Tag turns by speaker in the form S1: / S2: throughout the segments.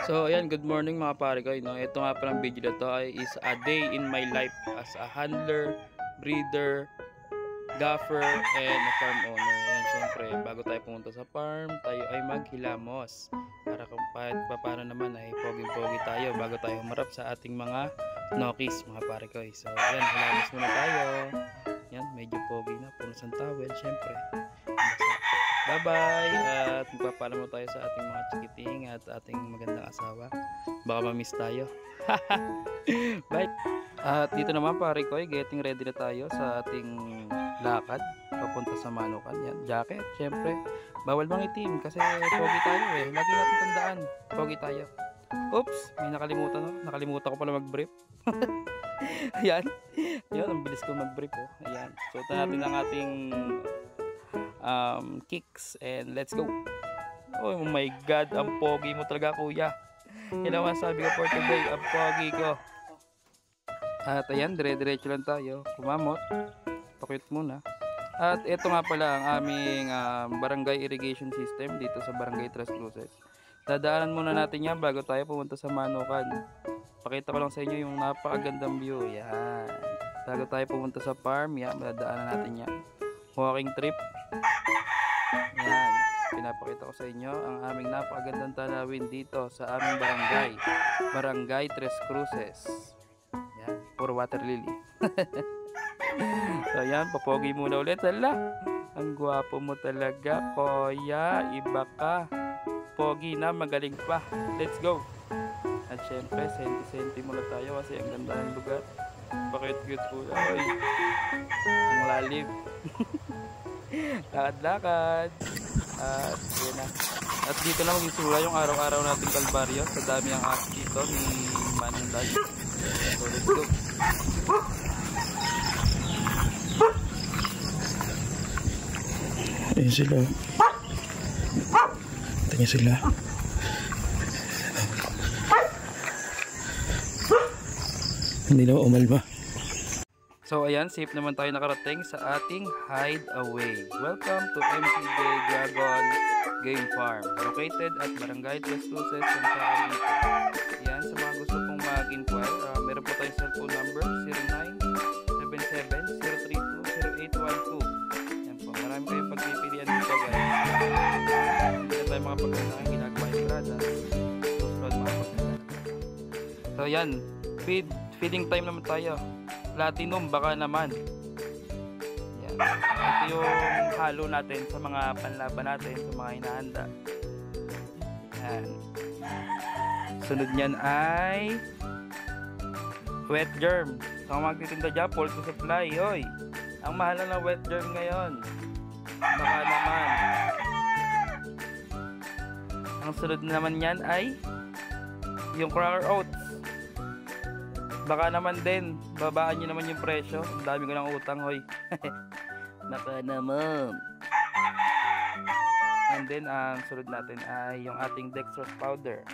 S1: So ayan, good morning mga pare ko, no? Ito nga palang video na to is a day in my life as a handler, breeder, gaffer, and a farm owner. Ayan, syempre, bago tayo pumunta sa farm, tayo ay maghilamos. Para kung paano naman ay pogi-pogi tayo bago tayo humarap sa ating mga nokis, mga pare ko. So ayan, hilamos muna tayo. Yan, medyo pogi na, puno sa towel, syempre. Bye-bye at magpapaalam mo tayo sa ating mga chikiting at ating magandang asawa. Baka ma-miss tayo. Bye! At dito naman pare ko, getting ready na tayo sa ating lakad papunta sa Manukan. Yan, jacket, syempre. Bawal bang itim kasi pogi tayo eh. Lagi natin tandaan, pogi tayo. Oops, may nakalimutan no? Nakalimutan ko pala mag-brief. Ayan. Ayan, ang bilis ko mag-brief oh. Ayan. Suotan natin ang ating kicks and let's go. Oh my god, ang pogi mo talaga kuya. Yan ang sabi ko for today, ang pogi ko. At ayan, dire-diretso lang tayo, kumamot, pakit muna. At ito nga pala ang aming barangay irrigation system dito sa barangay Tres Cruces. Dadaanan muna natin yan bago tayo pumunta sa Manukan. Pakita ko lang sa inyo yung napakagandang view. Yan, bago tayo pumunta sa farm, yan, dadaanan natin yan. Walking trip. Yan, pinapakita ko sa inyo ang aming napakagandang tanawin dito sa aming barangay Tres Cruces. Yan, puro water lily. So yan, papogi muna ulit. Hala, ang gwapo mo talaga kuya, iba ka, pogi na, magaling pa. Let's go. At syempre, senti-senti muna tayo kasi ang ganda ng lugar. Bakit cute po? Ay, ang lalim. Lakad-lakad. At yun na. At dito na magsisimula yung araw-araw nating kalbaryo sa dami ang act dito ni Manong Dad. So let's go.
S2: Ayan sila. Tingnan sila. Hindi na umalma.
S1: So ayan, safe naman tayo nakarating sa ating hideaway. Welcome to MCJ Dragon Game Farm, located at Barangay Tres Cruces, Sansakan dito. Ayan, sa mga gusto pong mag-inquire, meron po tayong cellphone number 0977-032-0812. Ayan po, marami kayong pagpipilian dito guys. Hindi na tayo mga pagkakang ginagawa yung brada. Susunod mga pagkakang. So ayan, feeding time naman tayo. Platinum baka naman. Yan. Ito yung halo natin sa mga panlaban natin, sa mga hinahanda. Yan. Sunod niyan ay wet germ. Sa mga magtitinda dyan, poultry supply. Hoy, ang mahal na ng wet germ ngayon. Baka naman. Ang sunod naman yan ay yung cracker oats. Baka naman din, babaan nyo naman yung presyo. Ang dami ko ng utang, hoy. Baka naman. And then, ang sunod natin ay yung ating dextrose powder.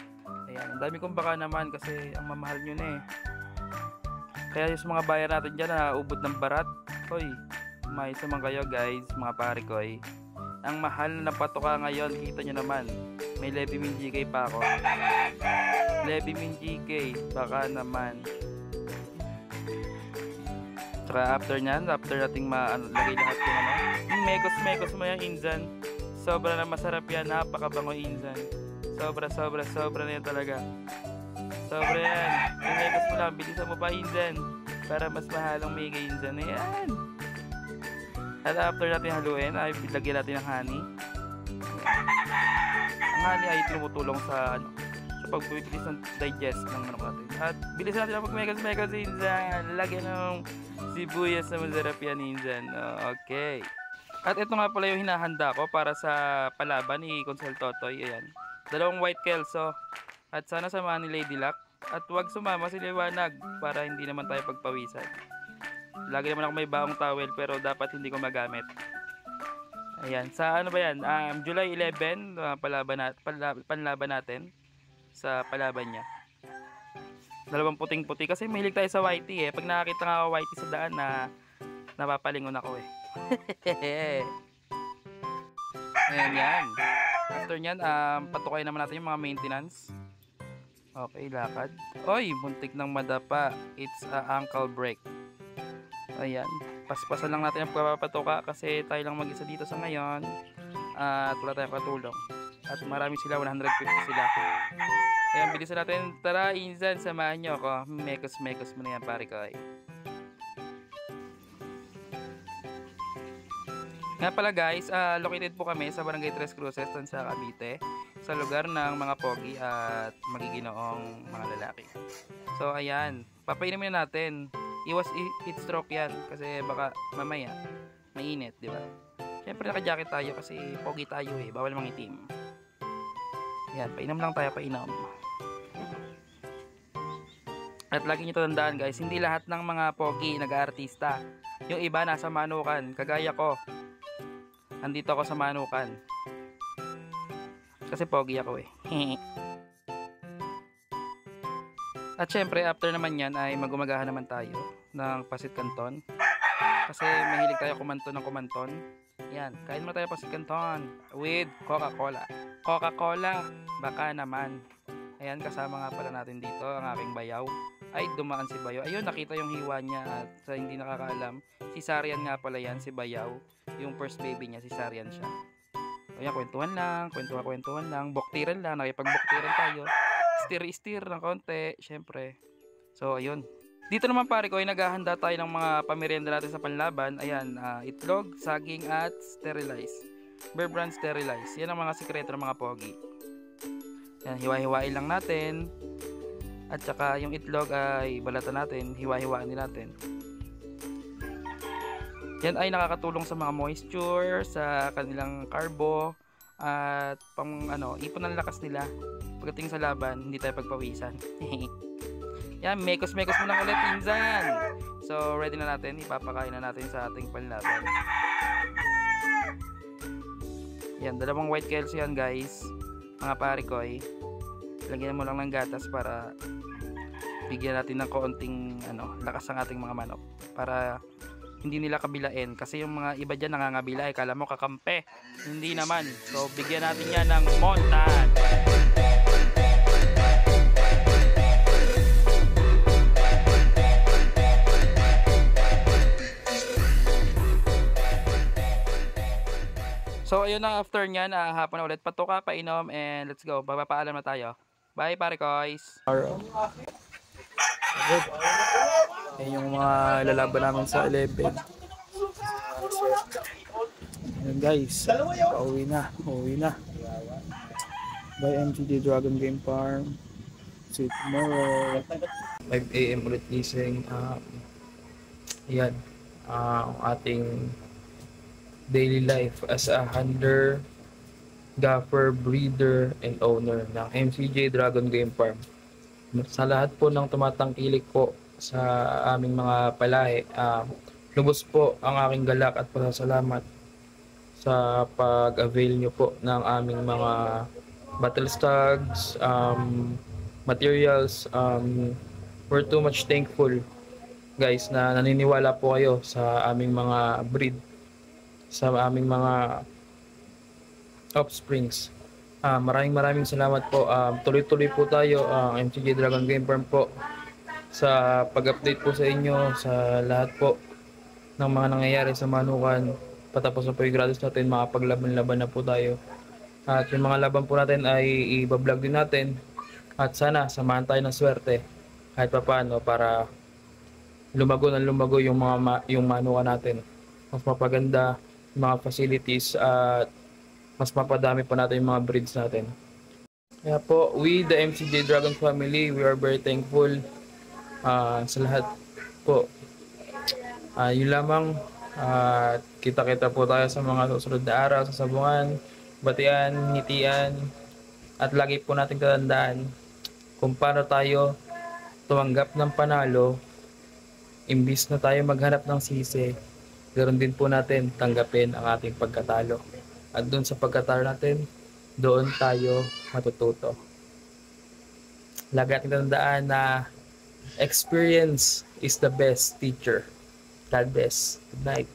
S1: Ayan, ang dami kong baka naman kasi ang mamahal nyo na eh. Kaya yung sa mga buyer natin dyan na ubod ng barat, hoy, may isa man kayo guys, mga pare ko eh. Ang mahal na patoka ngayon, kita nyo naman. May Levimin GK pa ako. Levimin GK, baka naman. Saka after nyan, after nating lagay lahat yung mekos mo yung inzan. Sobra na masarap yan, napakabango inzan. Sobra na yan talaga. Sobra yan. Yung mekos mo lang, bilisan mo pa inzan para mas mahalong mega inzan. Ayan. At after natin haluin, ay lagyan natin ng honey. Ang honey ay tumutulong sa pagbibilis ng digest ng manok natin. At bilisan natin ang pag-megas inzan. Lagyan ng sibuyas na masarap yan inzan. Okay. At ito nga pala yung hinahanda ko para sa palaban ni Consel Totoy. Ayan. 2 white kelso. At sana samahan ni Lady Luck. At huwag sumama si Liwanag para hindi naman tayo pagpawisan. Lagi naman ako may baong towel pero dapat hindi ko magamit. Ayan. Sa ano ba yan? July 11, panlaban natin sa palaban niya. 2 puting-puti kasi mahilig tayo sa whitey eh. Pag nakakita nga ako whitey sa daan na napapalingon ako eh. Ayan yan. After nyan, patukayin naman natin yung mga maintenance. Okay, lakad. Oy, muntik ng madapa. It's a ankle break. Ayan. Paspasan lang natin ang pagpapatuka kasi tayo lang mag-isa dito sa ngayon. At wala tayong katulong. At marami sila, 150 sila. Ayan, bilisan natin. Tara, Inzan, samahan nyo ako. Mekos-mekos mo na yan, pare ko. Nga pala guys, located po kami sa Barangay Tres Cruces, sa Cavite, sa lugar ng mga pogi at magiginoong mga lalaki. So ayan, papainumin na natin. Iwas heat stroke yan kasi baka mamaya mainit, di ba? Syempre naka-jacket tayo kasi pogi tayo eh, bawal mangitim. Ayan, painom lang tayo, painom. At lagi nyo tandaan guys, hindi lahat ng mga pogi nag-aartista. Yung iba nasa manukan, kagaya ko. Andito ako sa manukan. Kasi pogi ako eh. At syempre, after naman yan ay magumagahan naman tayo ng pasit canton. Kasi mahilig tayo kumanton ng kumanton. Yan, kain mo tayo pasit canton with Coca-Cola. Coca-Cola, baka naman. Ayan, kasama nga pala natin dito ang aking bayaw. Ay, dumaan si Bayaw. Ayun, nakita yung hiwa niya at sa hindi nakakaalam, si Sarian nga pala yan, si Bayaw. Yung first baby niya, si Sarian siya. Ayan, kwentuhan lang, buktiran lang, nakipagbuktiran tayo. Stir ng konti, syempre. So, ayun. Dito naman pare ko ay naghahanda tayo ng mga pamerienda natin sa panlaban. Ayan, itlog, saging at sterilize. Bear Brand sterilize. Yan ang mga sikreto ng mga pogi. Ayan, hiwa-hiwain lang natin. At saka yung itlog ay balatan natin, hiwa-hiwaan din natin. Yan ay nakakatulong sa mga moisture, sa kanilang carbo, at pang ipon ng lakas nila. Pagdating sa laban, hindi tayo pagpawisan. Yan, mekos-mekos mo lang ulit, Inzan. So, ready na natin, ipapakain na natin sa ating panlaban. Yan, dalawang white kales yan guys, mga pare ko ay. Lagyan mo lang ng gatas para bigyan natin ng kaunting lakas ang ating mga manok para hindi nila kabilain kasi yung mga iba dyan nangangabila eh, kala mo kakampe, hindi naman. So bigyan natin yan ng montan. So ayun na, after nyan hapon na ulit, patuka, painom, and let's go, papapaalam na tayo. Bye pare koys.
S2: Good. Yan yung mga lalaban namin sa 11. Ayan guys, pauwi na. By MTG Dragon Game Farm. See you tomorrow. 5 AM ulit gising. Yan. Ang ating daily life as a hunter, gaffer, breeder, and owner ng MCJ Dragon Game Farm. Sa lahat po ng tumatangkilik po sa aming mga palahe, lubos po ang aking galak at pasasalamat sa pag-avail nyo po ng aming mga battle stags, materials. We're too much thankful guys na naniniwala po kayo sa aming mga breed, sa aming mga offsprings. Maraming salamat po. Tuloy-tuloy po tayo ang MCJ Dragon Game Farm po sa pag-update po sa inyo sa lahat po ng mga nangyayari sa manukan. Patapos na po yung gratis natin, makapaglaban-laban na po tayo. At yung mga laban po natin ay i-vlog din natin. At sana samahan tayo ng swerte kahit pa paano para lumago yung manukan natin. Mas mapaganda yung mga facilities at mas mapadami pa natin yung mga breeds natin. Kaya po, we the MCJ Dragon family, we are very thankful sa lahat po. Yun lamang. Kita-kita po tayo sa mga susunod na araw, sa sabungan, batian, ngitian, at lagi po natin tatandaan kung paano tayo tumanggap ng panalo. Imbis na tayo maghanap ng sisi, ganoon din po natin tanggapin ang ating pagkatalo. At doon sa pagkatalo natin, doon tayo matututo. Lagi natin tandaan na experience is the best teacher. God bless. Good night.